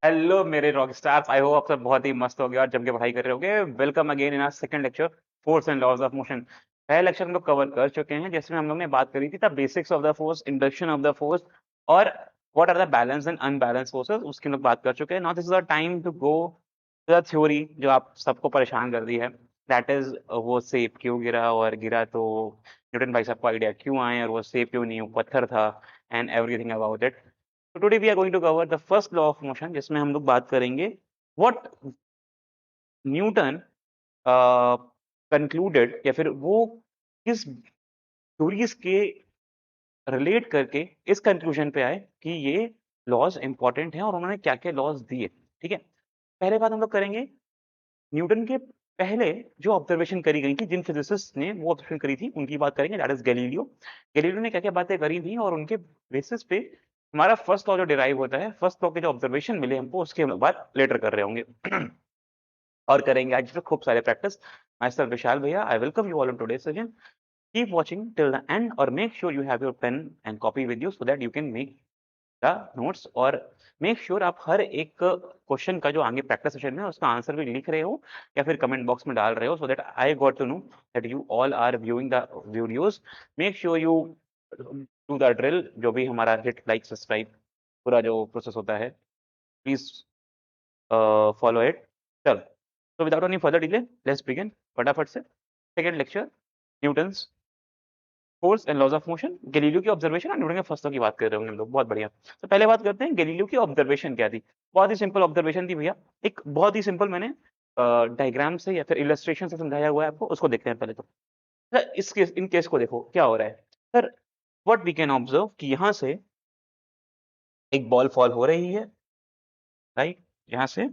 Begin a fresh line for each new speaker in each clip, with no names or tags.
Hello मेरे rock stars, I hope आप सब बहुत ही मस्त हो गए और जम के पढ़ाई कर रहे होगे। Welcome again in our second lecture, force and laws of motion. पहले लेक्चर हम लोग कवर कर चुके हैं जिसमें हम लोग ने बात करी थी the basics of the force, induction of the force और what are the balance and unbalance forces, उसकी हम लोग बात कर चुके हैं। Now this is the time to go to the theory जो आप सबको परेशान कर दी है। दैट इज वो सेब क्यों गिरा, और गिरा तो न्यूटन भाई साहब को आइडिया क्यों आए, और वो सेब क्यों नहीं, वो पत्थर था, and everything about it. So today we are going to cover the first law of motion, जिसमें हम लोग बात करेंगे what न्यूटन कंक्लूडेड, या फिर वो किस थ्योरीज के रिलेट करके इस कंक्लूजन पे आए कि ये लॉज इंपॉर्टेंट हैं और उन्होंने क्या क्या लॉज दिए। ठीक है, पहले बात हम लोग करेंगे न्यूटन के पहले जो ऑब्जर्वेशन करी गई थी, जिन फिजिसिस्ट ने वो ऑब्जर्वेशन करी थी उनकी बात करेंगे। That is Galileo. गैलीलियो ने क्या क्या बातें करी थी और उनके बेसिस पे हमारा फर्स्ट लॉ जो डिराइव होता है, फर्स्ट लॉ के जो ऑब्जर्वेशन मिले हमको, उसकी हम लोग बात लेटर कर रहे होंगे। और करेंगे आज पे खूब सारे प्रैक्टिस। माय सेल्फ विशाल भैया, I welcome you all on today's session. Keep watching till the end और make sure you have your pen and copy with you so that you can make the notes, और make sure आप हर एक question का जो आगे practice session में उसका आंसर भी लिख रहे हो या फिर कमेंट बॉक्स में डाल रहे हो, so that I got to know that you all are viewing the videos. Make sure you do the drill, जो भी हमारा हिट लाइक सब्सक्राइब पूरा जो प्रोसेस होता है, प्लीज फॉलो इट। चल, तो without any further delay let's begin फटाफट से second lecture, Newton's force and laws of motion. Galileo की ऑब्जर्वेशन और न्यूटन के फर्स्ट लॉ की बात कर रहे होंगे हम लोग। बहुत बढ़िया। तो पहले बात करते हैं गैलीलियो की ऑब्जर्वेशन क्या थी। बहुत ही सिंपल ऑब्जर्वेशन थी भैया। एक बहुत ही सिंपल, मैंने डायग्राम से या फिर इलस्ट्रेशन से समझाया हुआ है आपको, उसको देखते हैं पहले। तो सर इस केस, इन केस को देखो क्या हो रहा है। Sir what we can observe कि यहाँ से एक बॉल फॉल हो रही है, राइट। यहाँ से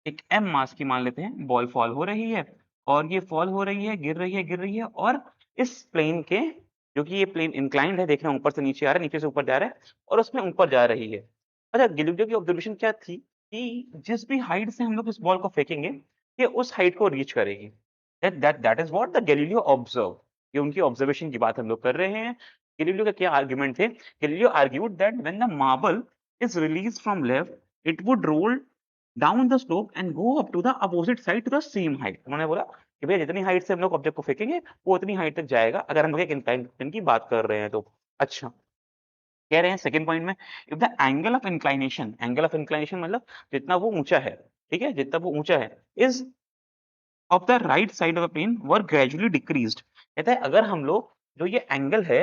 एक m मास की मान लेते हैं बॉल फॉल हो रही है, और ये फॉल हो रही है, गिर रही है, गिर रही है, और इस प्लेन के, जो कि ये प्लेन इंक्लाइंड है, देख रहे हैं ऊपर से नीचे आ रहा है, नीचे से ऊपर जा रहा है, और उसमें ऊपर जा रही है। अच्छा, गैलीलियो की ऑब्जर्वेशन क्या थी कि जिस भी हाइट से हम लोग इस बॉल को फेंकेंगे, ये उस हाइट को रीच करेगी। That is what the Galileo observe. ये उनकी ऑब्जर्वेशन की बात हम लोग कर रहे हैं। गैलीलियो का क्या आर्गुमेंट थे? Galileo argued that when the marble is released from left it would roll down the slope and go up to the opposite side to the same height. उन्होंने बोला कि भैया जितनी हाइट से हम लोग ऑब्जेक्ट को फेंकेंगे वो उतनी हाइट तक जाएगा, अगर हम लोग एक इंक्लाइनेशन की बात कर रहे हैं तो। अच्छा, कह रहे हैं सेकंड पॉइंट में, if the angle of inclination मतलब जितना वो ऊंचा है, ठीक है, जितना वो ऊंचा है, is of the right side of the plane were gradually decreased. कहता है अगर हम लोग जो ये एंगल है,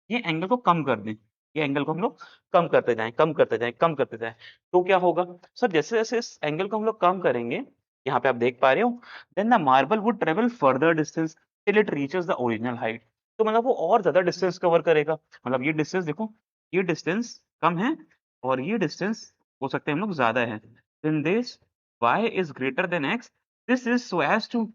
ये एंगल को कम कर दें, ये एंगल को हम लोग कम करते जाएं, कम करते जाएं, कम करते जाएं, तो क्या होगा? सर जैसे जैसे इस एंगल को हम लोग कम करेंगे, यहाँ पे आप देख पा रहे हो, then the marble would travel further distance till it reaches the original height. तो मतलब वो और ज्यादा डिस्टेंस कवर करेगा। मतलब ये डिस्टेंस देखो, ये डिस्टेंस कम है और ये डिस्टेंस हो सकते हैं हम लोग ज्यादा है। In this y is greater than x, this is so as to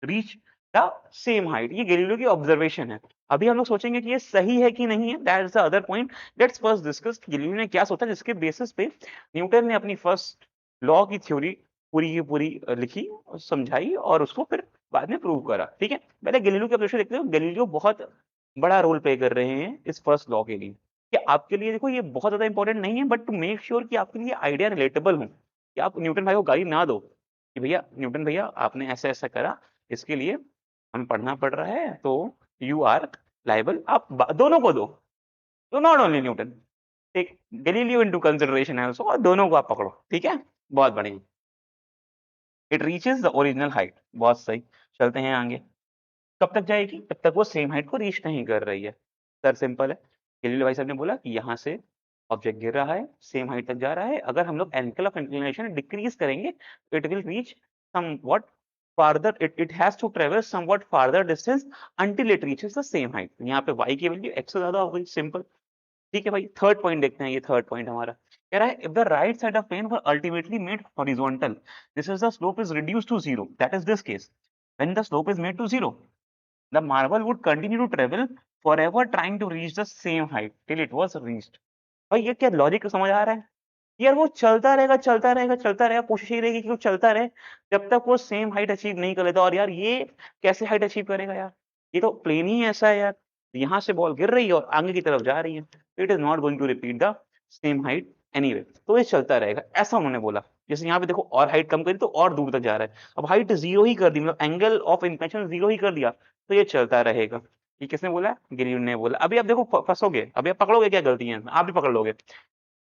reach the same height। ये गैलीलियो की ऑब्जर्वेशन है। अभी हम लोग सोचेंगे कि ये सही है कि नहीं है, that is the other point. Let's first discuss Galileo ने क्या सोचा, जिसके बेसिस पे न्यूटन ने अपनी फर्स्ट लॉ की थ्योरी पूरी की पूरी लिखी और समझाई, और उसको फिर बाद में प्रूव करा। ठीक है, पहले गैलीलियो की ऑब्जर्वेशन देखते हो। गैलीलियो बहुत बड़ा रोल प्ले कर रहे हैं इस फर्स्ट लॉ के लिए। कि आपके लिए देखो ये बहुत ज्यादा इंपॉर्टेंट नहीं है, बट टू मेक श्योर कि आपके लिए आइडिया रिलेटेबल हो, कि आप न्यूटन भाई को गाली ना दो कि भैया न्यूटन भैया आपने ऐसा ऐसा करा, इसके लिए हमें पढ़ना पड़ रहा है, तो यू आर लाइबल। आप दोनों को दो, तो not only Newton, take Galileo into consideration है और दोनों को आप पकड़ो। ठीक है, बहुत बढ़िया। It reaches the original height, बहुत सही। चलते हैं आगे। कब तक जाएगी? जब तक वो सेम हाइट को रीच नहीं कर रही है। सर सिंपल है, गैलीलियो भाई साहब ने बोला कि यहाँ से ऑब्जेक्ट गिर रहा है, सेम हाइट तक जा रहा है, अगर हम लोग एंगल ऑफ इंक्लिनेशन डिक्रीज करेंगे, it will reach somewhat farther, it has to travel somewhat farther distance until it reaches the same height। यहाँ पे y की वैल्यू x से ज्यादा हो गई, सिंपल। ठीक है भाई, थर्ड पॉइंट देखते हैं। ये थर्ड पॉइंट हमारा कह रहा है, if the right side of plane were ultimately made horizontal, this is the slope is reduced to zero, that is this case. When the slope is made to zero, the marble would continue to travel forever trying to reach the same height till it was reached। भाई ये क्या logic समझ आ रहा है? यार वो चलता रहेगा, चलता रहेगा, चलता रहेगा, कोशिश ये रहेगी कि वो चलता रहे जब तक वो सेम हाइट अचीव नहीं कर लेता। और यार ये कैसे हाइट अचीव करेगा यार? ये तो प्लेन ही ऐसा है यार, यहाँ से बॉल गिर रही है और आगे की तरफ जा रही है, it is not going to repeat the same height anyway तो ये चलता रहेगा, ऐसा उन्होंने बोला। जैसे यहाँ पे देखो और हाइट कम करी तो और दूर तक जा रहा है, अब हाइट 0 ही कर दी, मतलब एंगल ऑफ इंक्लिनेशन 0 ही कर दिया, तो ये चलता रहेगा। ये किसने बोला? गिलीव ने बोला। अभी आप देखो फंसोगे, अभी आप पकड़ोगे क्या गलती है, आप भी पकड़ लोगे।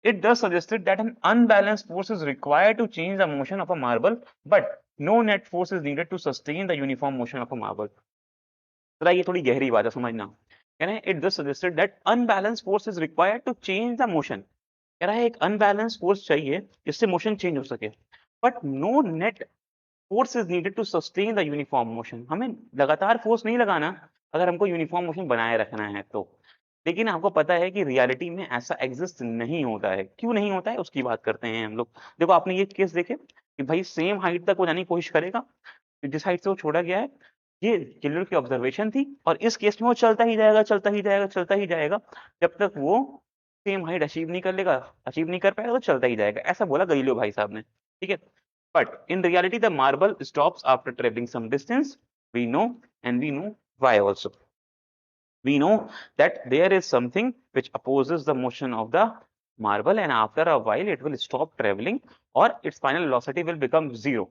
It thus suggested that an unbalanced force is required to change the motion of a marble, but no net force is needed to sustain the uniform motion of a marble. जरा ये थोड़ी गहरी बात है, समझना। कह रहे हैं it thus suggested that unbalanced force is required to change the motion. कह रहा है एक unbalanced force चाहिए जिससे मोशन चेंज हो सके, but no net force is needed to sustain the uniform motion. हमें लगातार फोर्स नहीं लगाना अगर हमको यूनिफॉर्म मोशन बनाए रखना है तो। लेकिन आपको पता है कि रियलिटी में ऐसा एग्जिस्ट नहीं होता है। क्यों नहीं होता है उसकी बात करते हैं हम लोग। देखो आपने ये केस देखे कि भाई सेम हाइट तक वो जाने की कोशिश करेगा, जिस हाइट से वो छोड़ा गया है, ये चिल्ड्रन की ऑब्जर्वेशन थी, और इस केस में वो चलता ही जाएगा, चलता ही जाएगा, चलता ही जाएगा, जब तक वो सेम हाइट अचीव नहीं कर लेगा, अचीव नहीं कर पाएगा, तो चलता ही जाएगा। ऐसा बोला गलीलियो भाई साहब ने, ठीक है। But in reality the marble stops after travelling some distance, we know, and we know why also. We know that there is something which opposes the motion of the marble, and after a while it will stop traveling or its final velocity will become 0.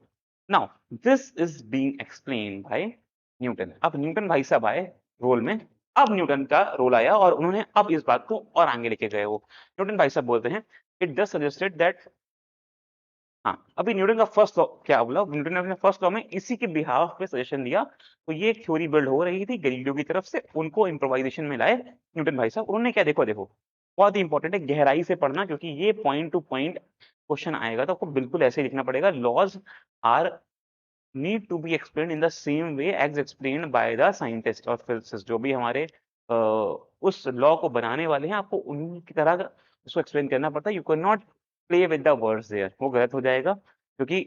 Now this is being explained by Newton. अब Newton भाई साहब आए role में, अब Newton का role आया और उन्होंने अब इस बात को और आगे लेके गए। वो न्यूटन भाई साहब बोलते हैं इट does suggested that, हाँ, अभी न्यूटन का फर्स्ट लॉ क्या बोला, न्यूटन ने अपने फर्स्ट लॉ में इसी के बिहाफ पे सजेशन दिया। तो ये एक थ्योरी बिल्ड हो रही थी गैलीलियो की तरफ से, उनको इम्प्रोवाइजेशन में लाए न्यूटन भाई साहब। उन्होंने क्या, देखो देखो बहुत ही इंपॉर्टेंट है गहराई से पढ़ना, क्योंकि ये पॉइंट टू पॉइंट क्वेश्चन आएगा तो आपको बिल्कुल ऐसे ही लिखना पड़ेगा। Laws are need to be explain in the same way as explained by the scientist और फिजिसिस्ट, जो भी हमारे उस लॉ को बनाने वाले हैं, आपको उनकी तरह उसको एक्सप्लेन करना पड़ता है। You can not play with the words there, वो गलत हो जाएगा। क्योंकि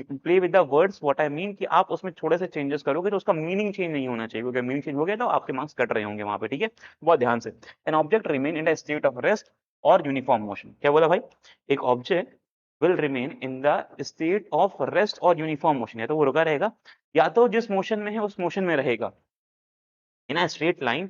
play with the words what I mean कि आप उसमें थोड़े से चेंजेस करोगे तो उसका मीनिंग चेंज नहीं होना चाहिए, क्योंकि मीनिंग चेंज हो गया तो आपके मार्क्स कट रहे होंगे वहां पे, ठीक है। बहुत ध्यान से, an object remain in the state of rest और यूनिफॉर्म मोशन। क्या बोला भाई? एक object will remain in the state of rest और uniform motion, या तो वो रुका रहेगा या तो जिस मोशन में है उस मोशन में रहेगा in a straight line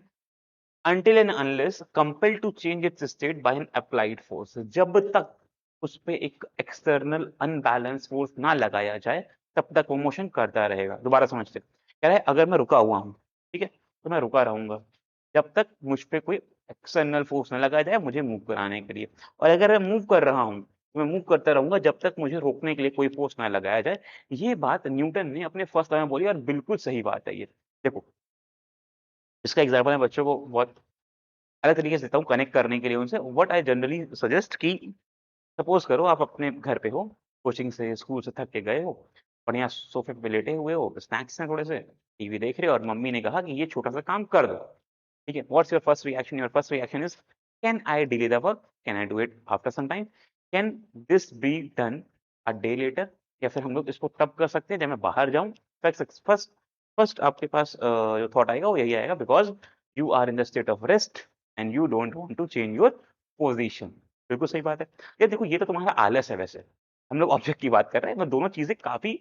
until and unless compelled to change its state by an applied force. जब तक उस पे एक एक्सटर्नल अनबैलेंस फोर्स ना लगाया जाए तब तक वो मोशन करता रहेगा। दोबारा समझते, कह रहा है अगर मैं रुका हुआ हूँ, ठीक है, तो मैं रुका रहूंगा जब तक मुझ पे कोई एक्सटर्नल फोर्स ना लगाया जाए मुझे मूव कराने के लिए, और अगर मैं मूव कर रहा हूँ तो मैं मूव करता रहूंगा जब तक मुझे रोकने के लिए कोई फोर्स ना लगाया जाए। ये बात न्यूटन ने अपने फर्स्ट लॉ में बोली और बिल्कुल सही बात है ये। देखो इसका एग्जाम्पल मैं बच्चों को बहुत अलग तरीके से देता हूँ कनेक्ट करने के लिए उनसे। व्हाट आई जनरली सजेस्ट कि सपोज करो आप अपने घर पे हो, कोचिंग से स्कूल से थक के गए हो, बढ़िया सोफे पे लेटे हुए हो, स्नैक्स हैं थोड़े से, टीवी देख रहे हो, और मम्मी ने कहा कि ये छोटा सा काम कर दो, ठीक है। What's your first reaction? Your first reaction is can I delay the work, can I do it after some time, can this be done a day later, या फिर हम लोग इसको तब कर सकते हैं जब मैं बाहर जाऊं। फर्स्ट फर्स्ट फर्स्ट आपके पास जो थॉट आएगा वो यही आएगा, because you are in the state of rest and you don't want to change your position. बिल्कुल सही बात है। ये देखो ये तो तुम्हारा आलस है, वैसे हम लोग ऑब्जेक्ट की बात कर रहे हैं, मैं दोनों चीजें काफी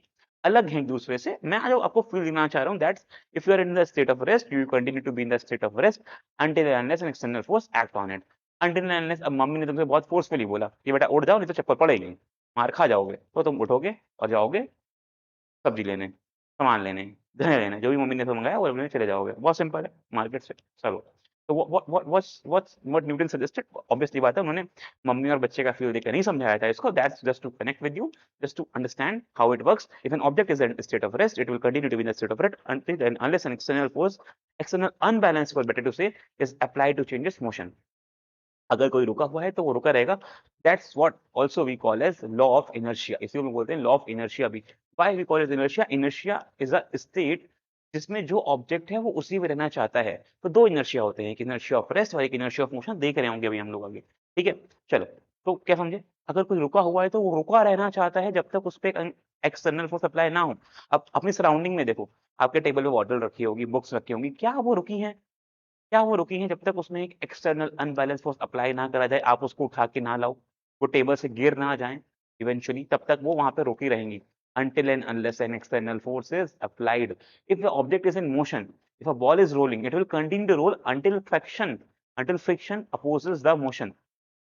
अलग हैं एक दूसरे से। मैं जो आपको फील देना चाह रहा हूँ that's if you are in the state of rest you continue to be in the state of rest until and unless an external force act on it, until and unless। अब mummy ने तुमसे बहुत forcefully बोला कि बेटा उठ जाओ नहीं तो चप्पल पड़ेगी, मार खा जाओगे, तो तुम उठोगे और जाओगे सब्जी लेने, सामान लेने, धनिया लेने, जो भी मम्मी ने तो मंगाया वो लेने चले जाओगे। बहुत सिंपल है, मार्केट से चलो। तो व्हाट न्यूटन सजेस्टेड, ऑब्वियसली बात है उन्होंने मम्मी और बच्चे का फील देकर नहीं समझाया था इसको। That's just to connect with you, just to understand how it works. If an object is in state of rest it will continue to be in the state of rest until and unless an external force, external unbalance force better to say, is applied to change its motion। अगर कोई रुका हुआ है तो वो रुका रहेगा। That's what also we call as law of inertia, इसी को बोलते हैं लॉ ऑफ इनर्शिया भी। Why we call it inertia? Inertia is a state जिसमें जो ऑब्जेक्ट है वो उसी में रहना चाहता है। तो दो इनर्शिया होते हैं, एक इनर्शिया ऑफ रेस्ट और एक इनर्शिया ऑफ मोशन, देख रहे होंगे अभी हम लोग आगे, ठीक है। चलो तो क्या समझे, अगर कोई रुका हुआ है तो वो रुका रहना चाहता है जब तक उस पर एक्सटर्नल फोर्स अप्लाई ना हो। अब अपनी सराउंडिंग में देखो, आपके टेबल पे बॉटल रखी होगी, बुक्स रखी होंगी, क्या वो रुकी हैं? क्या वो रुकी हैं? जब तक उसमें एक एक्सटर्नल अनबैलेंस फोर्स अप्लाई ना करा जाए, आप उसको उठा के ना लाओ, वो टेबल से गिर ना जाएं इवेंचुअली, तब तक वो वहां पे रुकी रहेंगी। until and unless an external force is applied, if the object is in motion, if a ball is rolling it will continue to roll until friction opposes the motion।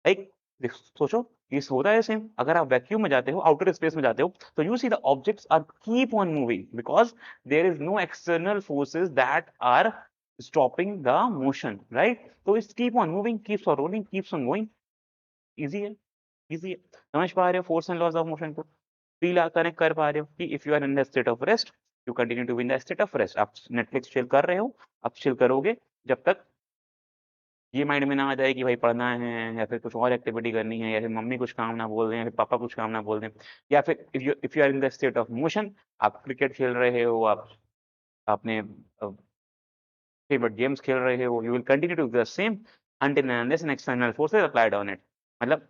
Like सोचो इस होता है सेम। अगर आप vacuum में जाते हो, outer space में जाते हो, तो you see the objects are keep on moving because there is no external forces that are stopping the motion, right? तो it's keep on moving, keeps on rolling, keeps on going. Easy है, easy है। समझ पा रहे हो force and laws of motion को? Feel connect कर पा रहे हो कि if you are in the state of rest, you continue to be in the state of rest. आप नेटफ्लिक्स चिल कर रहे हो, आप चिल करोगे जब तक ये माइंड में ना आ जाए कि भाई पढ़ना है या फिर कुछ और एक्टिविटी करनी है, या फिर मम्मी कुछ काम ना बोल दें, या फिर पापा कुछ काम ना बोल दें, या फिर if you are in the state of motion, आप क्रिकेट खेल रहे हो, आप अपने फेवरेट गेम्स खेल रहे हो, you will continue to the same until and unless an external force is applied on it। मतलब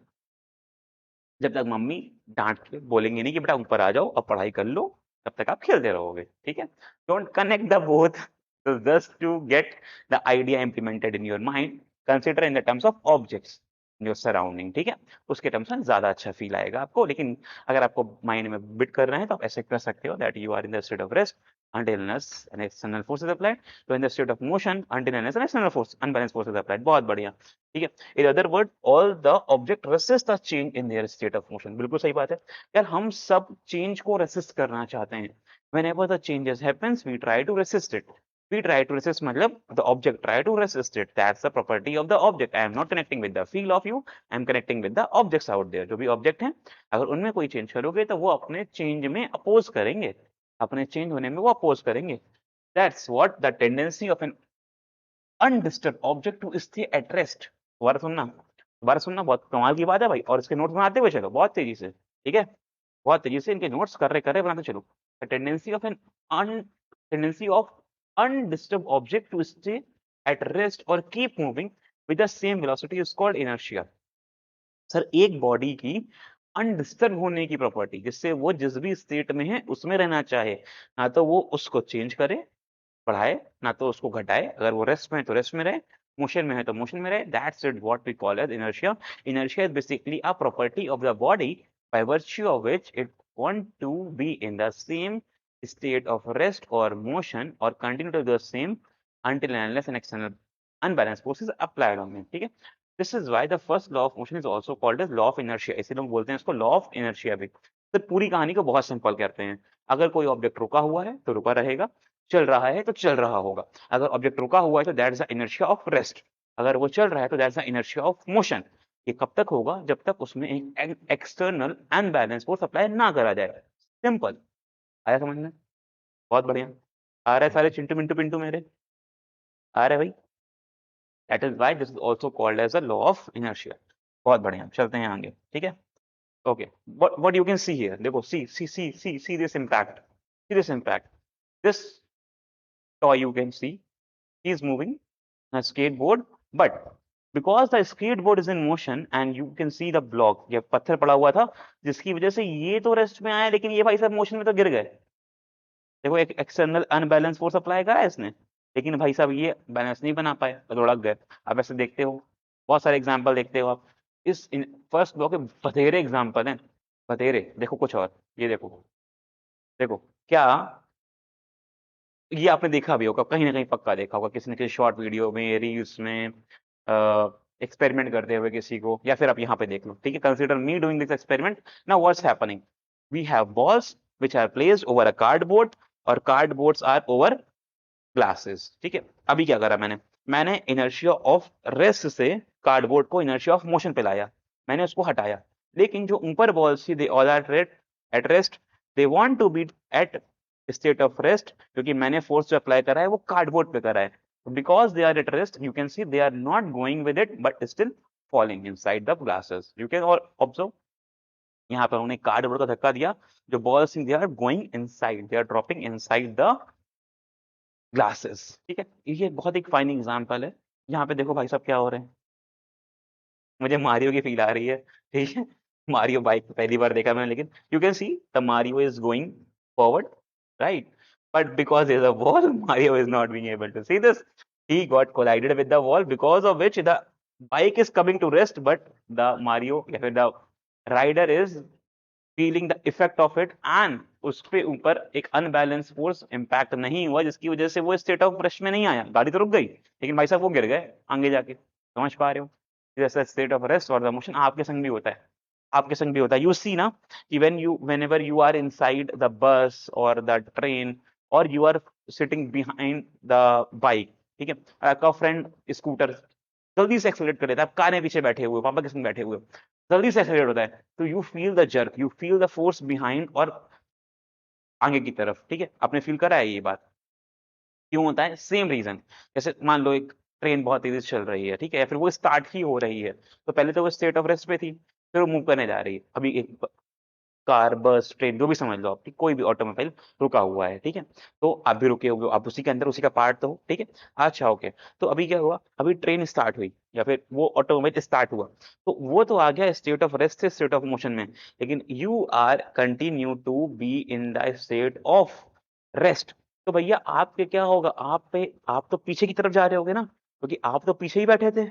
जब तक मम्मी डांट के बोलेंगे नहीं कि बेटा ऊपर आ जाओ और पढ़ाई कर लो, तब तक आप खेलते रहोगे, ठीक है? Don't connect the both, just to get the idea implemented in your mind, consider in the terms of objects your surrounding, ठीक है? उसके टर्म्स में ज्यादा अच्छा फील आएगा आपको। लेकिन अगर आपको माइंड में बिट कर रहे हैं तो आप ऐसे कर सकते हो that you are in the state of rest until unless an external force is applied, to in the state of motion until unless an external force, unbalanced force is applied। बहुत बढ़िया, ठीक है? In other word, all the object resist the change in their state of motion। बिल्कुल सही बात है यार, हम सब चेंज को रेसिस्ट करना चाहते हैं। Whenever the changes happens, we try to resist it। We try to resist मतलब the object try to resist it। That's the property of the object। I am not connecting with the feel of you, I am connecting with the objects out there। जो भी object हैं, अगर उनमें कोई change करोगे तो वो अपने चेंज में अपोज करेंगे, अपने चेंज होने में वो अपोज करेंगे। That's what the tendency of an undisturbed object to stay at rest। दोबारा सुनना, बहुत कमाल की बात है भाई। और इसके नोट्स बनाते हुए चलो बहुत तेजी से, ठीक है? बहुत तेजी से इनके नोट्स कर रहे बनाते चलो। Tendency of an un tendency of undisturbed object to stay at rest or keep moving with the same velocity is called inertia। Sir एक बॉडी की अनडिस्टर्ब होने की प्रॉपर्टी, जिससे वो जिस भी स्टेट में है उसमें रहना चाहे, ना तो वो उसको चेंज करे बढ़ाए, ना तो उसको घटाए। अगर वो रेस्ट में है तो रेस्ट में रहे, मोशन में है तो मोशन में रहे। That's it what we call as inertia. Inertia is basically a property of the body by virtue of which it want to be in the same state of rest or motion or continue to the same until and unless an external unbalanced force is applied on it, ठीक है? This is why the first law of motion is also called as law of inertia। इसे लोग बोलते हैं इसको law of inertia भी। तो पूरी कहानी को बहुत सिंपल करते हैं। अगर कोई ऑब्जेक्ट रुका हुआ है तो रुका रहेगा, चल रहा है तो चल रहा होगा। अगर ऑब्जेक्ट रुका हुआ है तो that is the inertia of rest, अगर वो चल रहा है तो that is the inertia of motion. ये कब तक होगा? जब तक उसमें एक एक्सटर्नल अनबैलेंस फोर्स अप्लाई ना करा जाए। सिंपल। आया समझ में? बहुत बढ़िया। आ रहा है सारे चिंटू मिंटू पिंटू मेरे? आ रहा है भाई? That is why this is also called as a law of inertia. बहुत बढ़िया, चलते हैं आगे, ठीक है? Okay, what you can see here, देखो, see this impact, see this impact, this toy you can see, he is moving a skateboard, but because the skateboard is in motion and you can see the block, ये पत्थर पड़ा हुआ था जिसकी वजह से ये तो रेस्ट में आया, लेकिन ये भाई साहब मोशन में तो गिर गए। देखो, एक एक्सटर्नल अनबैलेंस फोर्स अप्लाई करा है इसने, लेकिन भाई साहब ये बैलेंस नहीं बना पाए तो लुढ़क गए। आप ऐसे देखते हो, बहुत सारे एग्जाम्पल देखते हो आप। इस फर्स्ट ब्लॉक के बथेरे एग्जाम्पल हैं, बथेरे। देखो कुछ और, ये देखो, देखो क्या ये आपने देखा भी होगा, कहीं ना कहीं पक्का देखा होगा किसी न किसी शॉर्ट वीडियो में, रील्स में, एक्सपेरिमेंट करते हुए किसी को, या फिर आप यहाँ पे देख लो, ठीक है? Consider me doing this experiment. Now what's happening, we have balls which are placed over a cardboard और कार्डबोर्ड्स आर ओवर ग्लासेस, ठीक है? अभी क्या करा मैंने इनर्शिया ऑफ रेस्ट से कार्डबोर्ड को इनर्शिया ऑफ मोशन पे लाया, मैंने उसको हटाया। लेकिन जो ऊपर बॉल्स थी, they all are at rest, they want to be at state of rest, क्योंकि मैंने फोर्स जो अप्लाई करा है वो कार्डबोर्ड पे करा है। Because they are at rest, you can see they are not going with it but still falling inside the glasses. You can observe, यहाँ पर उन्होंने कार्डबोर्ड का धक्का दिया, जो balls they are going inside, they are dropping inside the glasses, ठीक है? ये बहुत एक फाइन एग्जांपल है। यहाँ पे देखो भाई साहब क्या हो रहे हैं, मुझे मारियो की फील आ रही है, ठीक है? मारियो बाइक पहली बार देखा मैंने, लेकिन you can see the Mario is going forward, right? But because there is a wall, Mario is not being able to see this, he got collided with the wall, because of which the bike is coming to rest, but the Mario या फिर the rider is feeling the effect of it, and उस पे ऊपर एक unbalance force impact नहीं हुआ, जिसकी वजह से वो स्टेट ऑफ रेस्ट में नहीं आया। गाड़ी तो रुक गई, लेकिन भाई साहब वो गिर गए आगे जाके। समझ पा रहे हो? जैसा स्टेट ऑफ रेस्ट और द मोशन आपके संग भी होता है। आपके संग भी होता है। यू सी ना कि whenever you are inside the bus or the train or you are sitting behind the bike, ठीक है, आपका फ्रेंड स्कूटर जल्दी से एक्सेलरेट कर देता है, आप कार में पीछे बैठे हुए, पापा के संग बैठे हुए, जल्दी से एक्सेलरेट होता है, तो you feel the jerk, you feel the force behind और आगे की तरफ, ठीक है, आपने फील करा है ये बात। क्यों होता है? Same reason. जैसे मान लो एक ट्रेन बहुत तेजी से चल रही है, ठीक है, या फिर वो स्टार्ट ही हो रही है, तो पहले तो वो स्टेट ऑफ रेस्ट पे थी, फिर वो मूव करने जा रही है। अभी एक कार, बस, ट्रेन जो भी समझ लो आप, ठीक, कोई भी ऑटोमोबाइल रुका हुआ है, ठीक है, तो आप भी रुके हुए हो, आप उसी के अंदर, उसी का पार्ट तो हो, ठीक है। अच्छा, ओके, तो अभी क्या हुआ, अभी ट्रेन स्टार्ट हुई या फिर वो ऑटोमोबाइल स्टार्ट हुआ, तो वो तो आ गया स्टेट ऑफ रेस्ट से स्टेट ऑफ मोशन में, लेकिन you are continue to be in the state of rest. तो भैया आपके क्या होगा, आप तो पीछे की तरफ जा रहे होगे ना, क्योंकि आप तो पीछे ही बैठे थे,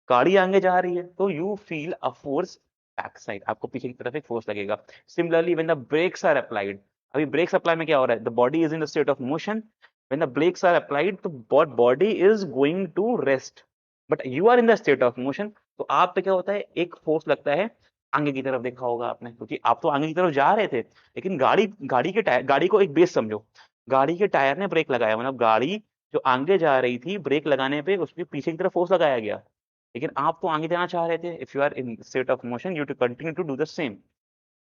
गाड़ी आगे जा रही है, तो you feel a force back side, आपको पीछे की तरफ एक फोर्स लगेगा। Similarly when the brakes are applied, अभी ब्रेक्स अप्लाई में क्या हो रहा है, the body is in the state of motion, when the brakes are applied तो body is going to rest, but you are in the state of motion, तो आप पे क्या होता है, एक फोर्स लगता है आगे की तरफ, देखा होगा आपने, क्योंकि आप तो आगे की तरफ जा रहे थे, लेकिन गाड़ी के टायर, गाड़ी को एक बेस समझो, गाड़ी के टायर ने ब्रेक लगाया, मतलब गाड़ी जो आगे जा रही थी, ब्रेक लगाने पे उसके पीछे की तरफ फोर्स लगाया गया, लेकिन आप तो आगे जाना चाह रहे थे, if you are in state of motion you to continue to do the same,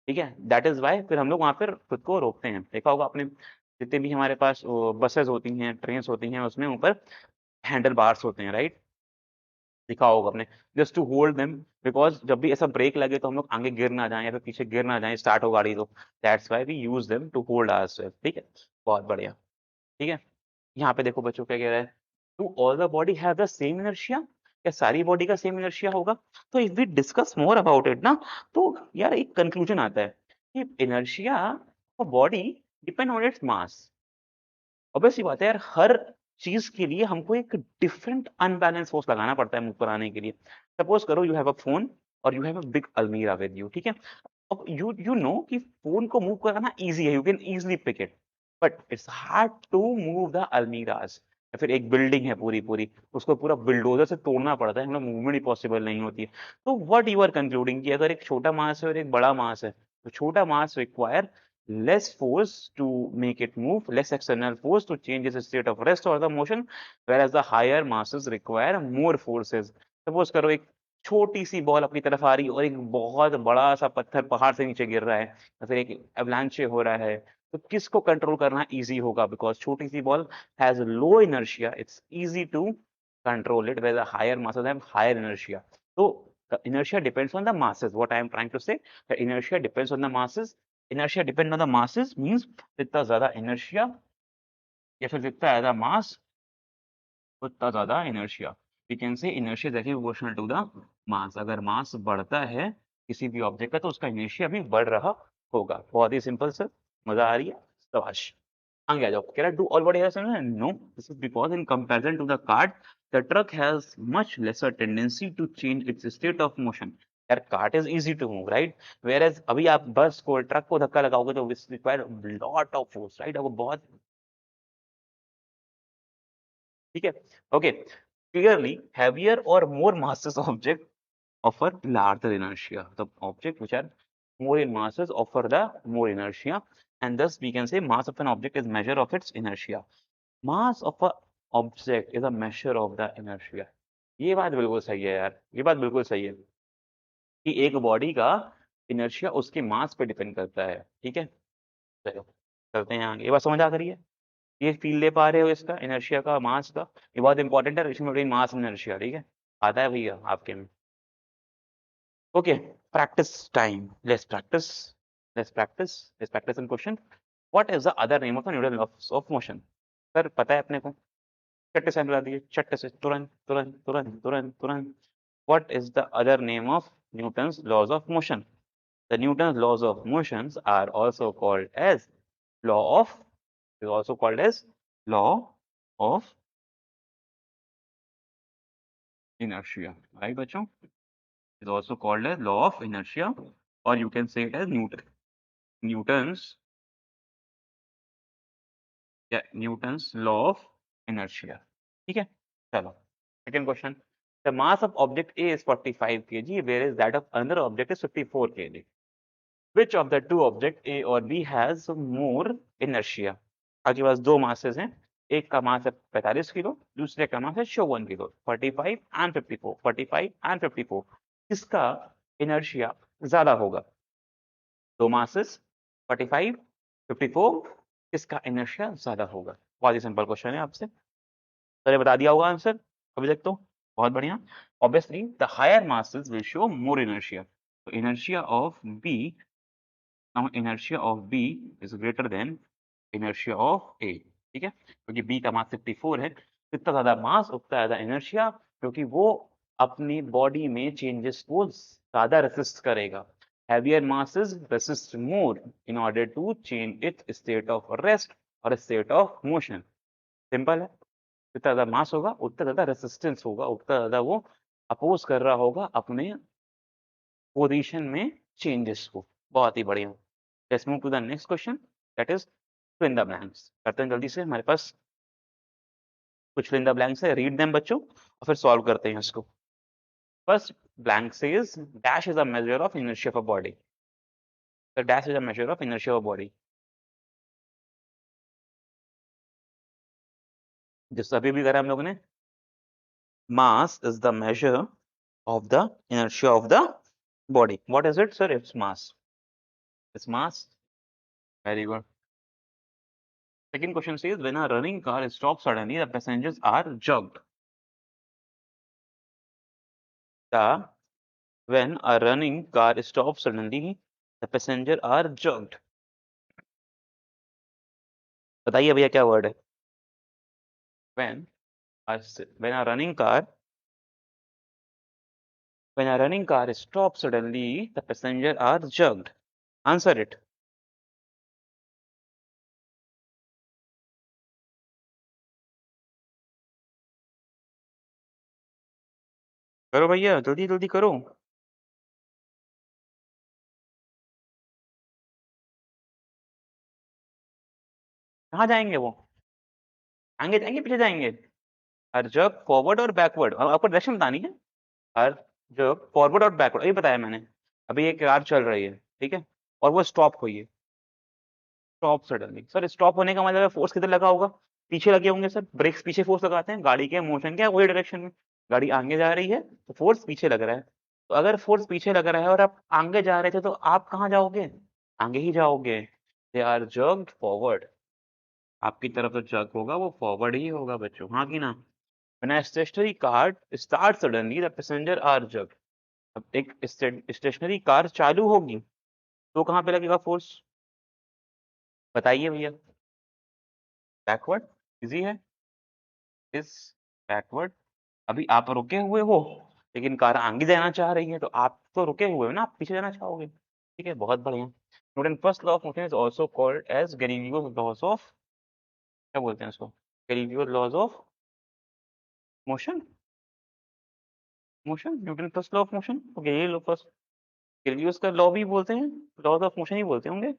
ठीक है, दैट इज व्हाई फिर हम लोग वहां पर खुद को रोकते हैं। देखा होगा आपने, जितने भी हमारे पास बसेस होती हैं, ट्रेन्स होती हैं, उसमें ऊपर हैंडल बार्स होते हैं, राइट, देखा होगा आपने, just to hold them, because जब भी ऐसा ब्रेक लगे तो हम लोग आगे गिर ना जाएं या फिर पीछे गिर ना जाएं, स्टार्ट हो गाड़ी तो, that's why we use them to hold ourself, ठीक है, बहुत बढ़िया, ठीक है। यहाँ पे देखो बच्चों क्या कह रहा है, do all the body have the same inertia, क्या सारी बॉडी का सेम इनर्शिया होगा? तो if we discuss more about it ना, तो यार एक कंक्लूजन आता है कि inertia of body depend on its mass. Obvious सी बात है यार, हर चीज के लिए हमको एक डिफरेंट अनबैलेंस फोर्स लगाना पड़ता है मूव कराने के लिए। सपोज करो यू हैव अ फोन और यू हैव अ बिग अलमीरा विद यू, ठीक है, अब यू नो कि फोन को मूव कराना इजी है, you can easily pick it, but it's hard to move the अलमीराज। या फिर एक बिल्डिंग है पूरी पूरी, उसको पूरा बिल्डोजर से तोड़ना पड़ता है, मतलब मूवमेंट ही पॉसिबल नहीं होती है। तो व्हाट यू आर कंक्लूडिंग कि अगर एक छोटा मास है और एक बड़ा मास है, तो छोटा मास require less force to make it move, less external force to change its state of rest or the motion, whereas the higher masses require more forces. Suppose करो एक छोटी सी बॉल अपनी तरफ आ रही है और एक बहुत बड़ा सा पत्थर पहाड़ से नीचे गिर रहा है, या फिर एक एवलांचे हो रहा है, तो किसको कंट्रोल करना इजी होगा? बिकॉज छोटी सी ball has low inertia, it's easy to control it, where the higher masses have higher inertia. So the inertia depends on the masses. What I am trying to say, the inertia depends on the masses. Inertia depend on the masses means जितना ज्यादा inertia या फिर जितना ज्यादा mass उतना ज्यादा inertia. We can say inertia is actually proportional to the mass. अगर mass बढ़ता है किसी भी ऑब्जेक्ट का तो उसका inertia भी बढ़ रहा होगा। बहुत ही सिंपल सर, मजा आ रही है, शाबाश। आगे आ जाओ, कह रहा do all body have no, this is because in comparison to the cart the truck has much lesser tendency to change its state of motion. यार cart is easy to move, right, whereas अभी आप bus को, truck को धक्का लगाओगे तो require lot of force, right, आपको बहुत, ठीक है, okay, clearly heavier or more masses object offer larger inertia. The object which are more in masses offer the more inertia, and thus we can say mass of an object is measure of its inertia. Mass of a object is a measure of the inertia. ये बात बिल्कुल सही है यार, ये बात बिल्कुल सही है कि एक बॉडी का इनर्शिया उसके मास पे डिपेंड करता है, ठीक है। चलो चलते हैं आगे, ये बात समझ आ रही है, ये फील ले पा रहे हो इसका इनर्शिया का, मास का, ये बहुत इंपॉर्टेंट है, relation between mass and inertia, ठीक है, आता है भैया आपके में। Okay, practice time, let's practice, let's practice, let's practice in question. What is the other name of the Newton loss of motion? Sir पता है अपने को, चट्टे से मिला दिए, चट्टे से, तुरंत तुरंत तुरंत तुरंत तुरंत। What is the other name of Newton's laws of motion? The Newton's laws of motions are also called as law of, is also called as law of inertia, right बच्चों? Is also called as law of inertia, or you can say it as Newton's, yeah, Newton's law of inertia, ठीक है। चलो second question, The mass of object A is 45 kg, whereas that of another object is 54 kg. Which of the two object A और B has more inertia? आपके पास दो masses हैं, एक का मास है 45 किलो, दूसरे का मास है 54 किलो, 45 and 54, 45 and 54. किसका inertia ज्यादा होगा? दो masses 45, 54, किसका inertia ज्यादा होगा? बहुत ही सिंपल क्वेश्चन है आपसे, तो ये बता दिया होगा आंसर अभी तक तो। बहुत बढ़िया। Obviously, the higher masses will show more inertia. So inertia of B, now inertia of B is greater than inertia of A. ठीक है, क्योंकि B का मास 54 है, जितना ज्यादा मास उतना ज्यादा inertia, क्योंकि वो अपनी बॉडी में चेंजेस को ज्यादा रेसिस्ट करेगा। Heavier masses resist more in order to change its state of rest or state of motion. Simple है, जितना ज्यादा मास होगा उतना ज्यादा रेसिस्टेंस होगा, उतना ज्यादा वो अपोज कर रहा होगा अपने पोजीशन में चेंजेस को। बहुत ही बढ़िया। Let's move to the next question, that is fill in the blanks. करते हैं जल्दी से, हमारे पास कुछ फिल इन द ब्लैंक्स है, रीड देम बच्चों, और फिर सॉल्व करते हैं इसको। First blank says dash is a measure of inertia of a body. The dash is a measure of inertia of body. जिस अभी भी करा हम लोगों ने, mass is the measure of the inertia of the body. What is it, sir? It's mass. It's mass. Very good. Second question says, when a running car stops suddenly, the passengers are jerked. When a running car stops suddenly, the passenger are jerked. बताइए भैया क्या word है? When when a running car stops suddenly, the passenger are jerked. Answer it. करो भैया, जल्दी जल्दी करो। कहाँ जाएंगे वो? आगे जाएंगे पीछे जाएंगे? हर जर्क फॉरवर्ड और बैकवर्ड, आपको डायरेक्शन बतानी है। हर जर्क फॉरवर्ड और बैकवर्ड, ये बताया मैंने। अभी एक कार चल रही है, ठीक है, और वो स्टॉप हुई है। स्टॉप सडनली, सर स्टॉप होने का मतलब फोर्स किधर लगा होगा? पीछे लगे होंगे सर, ब्रेक्स पीछे फोर्स लगाते हैं, गाड़ी के मोशन क्या है वही डायरेक्शन में। गाड़ी आगे जा रही है तो फोर्स पीछे लग रहा है, तो अगर फोर्स पीछे लग रहा है और आप आगे जा रहे थे तो आप कहाँ जाओगे? आगे ही जाओगे। दे आर जर्क्ड फॉरवर्ड, आपकी तरफ जो जर्क होगा वो फॉरवर्ड ही होगा बच्चों, हाँ की ना? When a stationary car starts suddenly, the passenger are jerked. अब एक स्टेशनरी कार चालू होगी तो कहाँ पे लगेगा फोर्स? बताइए भैया। बैकवर्ड, इजी है, इज बैकवर्ड। अभी आप रुके हुए हो लेकिन कार आगे जाना चाह रही है, तो आप तो रुके हुए हो ना, आप पीछे जाना चाहोगे। ठीक है, बहुत बढ़िया। Newton first law of motion is also called as Galileo's laws of, क्या बोलते हैं इसको? Galileo's laws of motion. Motion, Newton first law of motion, तो गैलीलियोस का लॉ भी बोलते हैं, लॉज ऑफ मोशन ही बोलते होंगे।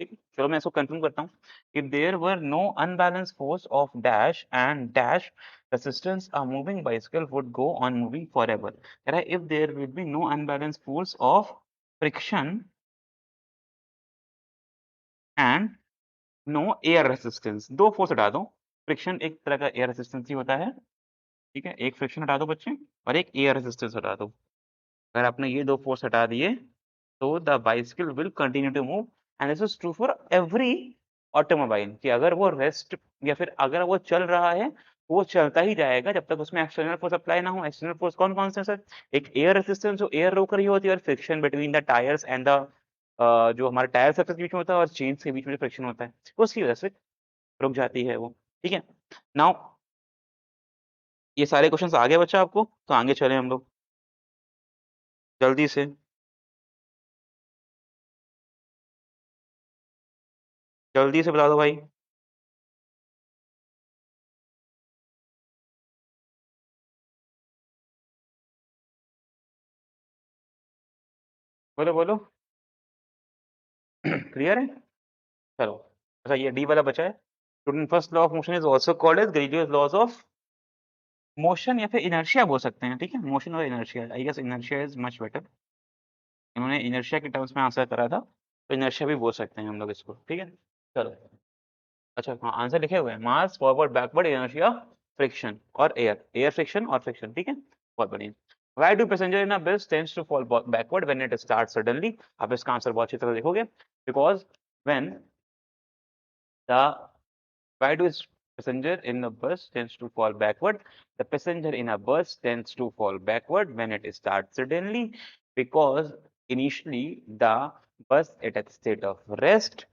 ठीक है, चलो मैं इसको कंफर्म करता हूँ। If there were no unbalance force of dash and dash resistance, a moving bicycle would go on moving forever. कह रहा है if there will be no unbalance force of friction and no air resistance, दो force हटा दो। Friction एक तरह का air resistance ही होता है, ठीक है, एक फ्रिक्शन हटा दो बच्चे और एक एयर रेसिस्टेंस हटा दो। अगर आपने ये दो फोर्स हटा दिए तो the bicycle will continue to move, and this is true for every automobile, कि अगर वो रेस्ट या फिर अगर वो चल रहा है तो वो चलता ही जाएगा जब तक उसमें एक्सटर्नल फोर्स अप्लाई ना हो। एक्सटर्नल फोर्स कौन कौन से हैं सर? एक एयर रेसिस्टेंस जो एयर रोक रही होती है, और friction between the tyres and the जो हमारे टायर सर्फेस के बीच में होता है और चेन्स के बीच में जो फ्रिक्शन होता है, उसकी वजह से रुक जाती है वो। ठीक है, नाउ ये सारे क्वेश्चंस आ गए बच्चा आपको, तो आगे चले हम लोग जल्दी से। जल्दी से बता दो भाई। बोलो बोलो। क्लियर है? चलो, अच्छा ये डी वाला बचा है। Newton first law of motion is also called as Galileo's laws of motion या फिर इनर्शिया बोल सकते हैं, ठीक है, मोशन और inertia, I guess inertia is much better. इन्होंने इनर्शिया के टर्म्स में आंसर करा था, तो इनर्शिया भी बोल सकते हैं हम लोग इसको, ठीक है। चलो, अच्छा हाँ, आंसर लिखे हुए हैं, मास फॉरवर्ड बैकवर्ड इनर्शिया फ्रिक्शन और एयर फ्रिक्शन और फ्रिक्शन, ठीक है, बहुत बढ़िया। Why do passenger in a bus tends to fall backward when it starts suddenly? आप इसका आंसर बहुत अच्छी तरह देखोगे, because when the why do passenger in a bus tends to fall backward? The passenger in a bus tends to fall backward when it starts suddenly, because initially the bus is at a state of rest,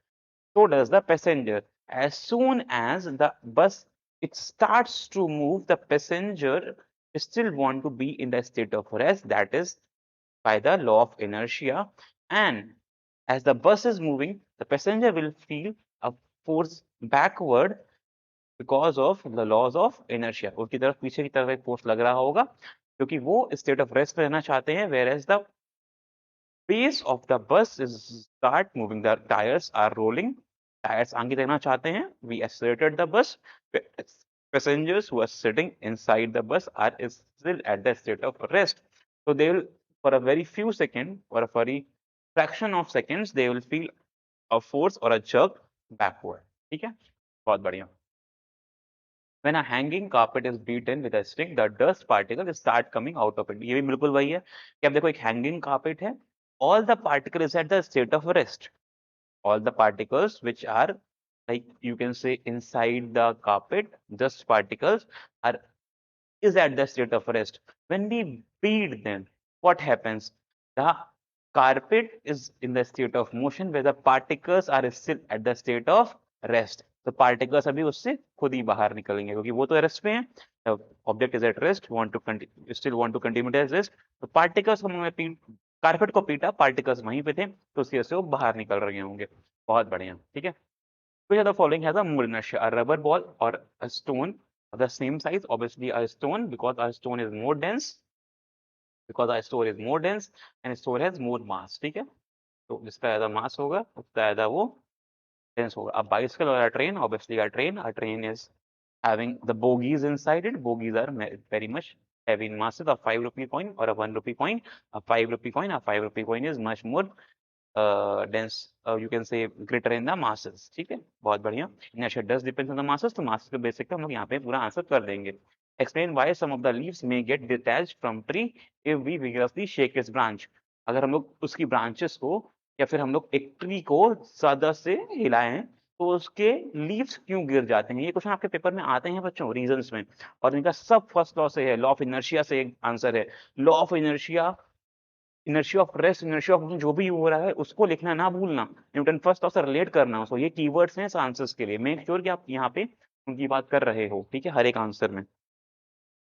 so does the passenger. As soon as the bus it starts to move, the passenger still want to be in the state of rest, that is by the law of inertia. And as the bus is moving, the passenger will feel a force backward because of the laws of inertia. उसकी तरफ पीछे की तरफ एक force लग रहा होगा, क्योंकि वो स्टेट ऑफ रेस्ट में रहना चाहते हैं, whereas the pace of the bus is start moving, the tires are rolling, tires आगे देखना चाहते हैं, we accelerated the bus, passengers who are sitting inside the bus are still at the state of rest, so they will for a very few seconds or a very fraction of seconds they will feel a force or a jerk backward, ठीक है, बहुत बढ़िया। When a hanging carpet is beaten with a stick, the dust particles start coming out of it. ये भी बिल्कुल वही है कि अब देखो एक hanging carpet है, all the particles at the state of rest, all the particles which are like you can say inside the carpet, dust particles are is at the state of rest. When we beat them, what happens? The carpet is in the state of motion where the particles are still at the state of rest. तो particles अभी उससे खुद ही बाहर निकलेंगे क्योंकि वो तो rest पे हैं. The object is at rest, want to still want to continue at rest. तो particles को हमने कारपेट को पीटा, particles वहीं पे थे, तो उसकी वजह से वो बाहर निकल रहे होंगे. बहुत बढ़िया, ठीक है. Which of the following has a more inertia? A rubber ball or a stone of the same size? Obviously, a stone, because a stone is more dense. Because a stone is more dense and a stone has more mass. ठीक है? तो जिसका ज़्यादा mass होगा, उतना ज़्यादा वो dense होगा. A bicycle or a train? Obviously, a train. A train is having the bogies inside it. Bogies are very much heavy in masses. A 5 rupee coin or a 1 rupee coin. A 5 rupee coin. A 5 rupee coin is much more dense, you can say greater in the masses. ठीक है, बहुत बढ़िया. Inertia does depends on the masses, तो masses के basic पे हम लोग यहाँ पे पूरा आंसर कर देंगे. Explain why some of the leaves may get detached from tree if we vigorously shake its branch. अगर हम लोग उसकी branches को या फिर हम लोग एक ट्री को ज्यादा से हिलाएं तो उसके लीव्स क्यों गिर जाते हैं. ये क्वेश्चन आपके पेपर में आते हैं बच्चों रीजंस में, और इनका सब फर्स्ट लॉ से है, लॉ ऑफ इनर्शिया से एक आंसर है. Law of inertia, inertia of rest, inertia of motion, जो भी हो रहा है उसको लिखना ना भूलना, न्यूटन फर्स्ट लॉ से रिलेट करना उसको. ये कीवर्ड्स हैं आंसर्स के लिए, मेक श्योर कि आप यहाँ पे उनकी बात कर रहे हो, ठीक है, हर एक आंसर में.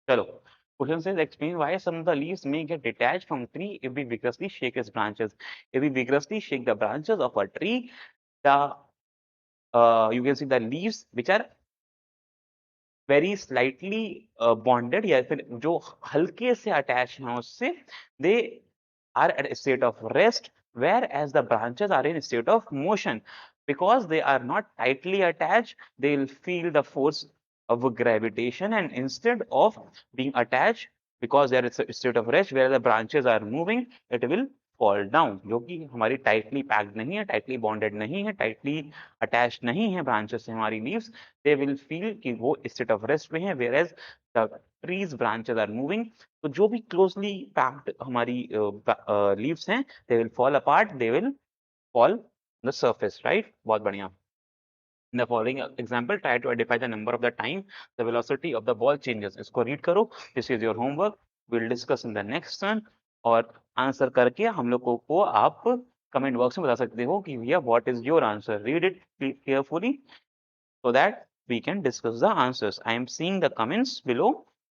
चलो, question says explain why some of the leaves may get detached from tree if we vigorously shake its branches. If we vigorously shake the branches of a tree, the you can see the leaves which are very slightly bonded या फिर जो हल्के से attach हैं उससे, they are at state of rest, whereas the branches are in state of motion. Because they are not tightly attach, they will feel the force of gravitation, and instead of being attached, because they are in state of rest where the branches are moving, it will fall down. जो कि हमारी tightly packed नहीं है, tightly bonded नहीं है, tightly attach नहीं है branches से हमारी लीव्स, they will feel कि वो state of rest में है, whereas the trees branches are moving. तो जो भी closely packed हमारी leaves हैं, they will fall apart, they will fall on the surface, right? बहुत बढ़िया. In the following example, try to identify the number of the time the velocity of the ball changes. इसको read करो. This is your homework. We'll discuss in the next one. और answer करके हम लोगों को आप कमेंट बॉक्स में बता सकते हो कि भैया what is your answer. Read it carefully so that we can discuss the answers. I am seeing the comments below,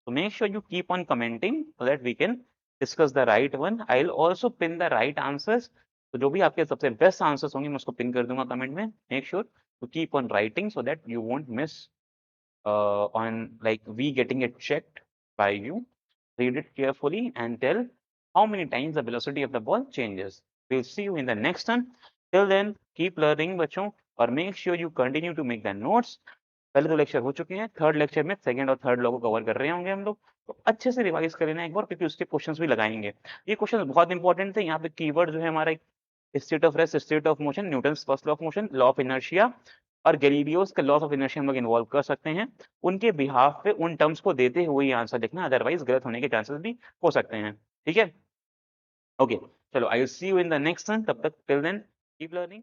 so make sure you keep on commenting so that we can discuss the right one. I'll also pin the right answers. तो जो भी आपके सबसे best answers होंगे मैं उसको pin कर दूंगा कमेंट में. Make sure to keep on writing so that you won't miss on like we getting it checked by you. Read it carefully and tell how many times the velocity of the ball changes. We'll see you in the next one. Till then, keep learning बच्चों, और make sure you continue to make the notes. पहले 2 lecture हो चुके हैं, third lecture में second और third law को cover कर रहे होंगे हम लोग, तो अच्छे से रिवाइज़ कर लेना एक बार क्योंकि उसके क्वेश्चंस भी लगाएँगे। ये क्वेश्चन बहुत इंपॉर्टेंट थे, यहाँ पे कीवर्ड जो है हमारा state of rest, state of motion, Newton's first law of motion, law of inertia और गैलीलियोस के लॉस ऑफ इनर्शिया हम लोग इन्वॉल्व कर सकते हैं। उनके बिहाफ पे उन टर्म्स को देते हुए ही आंसर लिखना, अदरवाइज़ गलत होने के चांसेस भी हो सकते हैं। ठीक है? ओके, चलो I will see you in the next one, तब तक टिल देन कीप लर्निंग।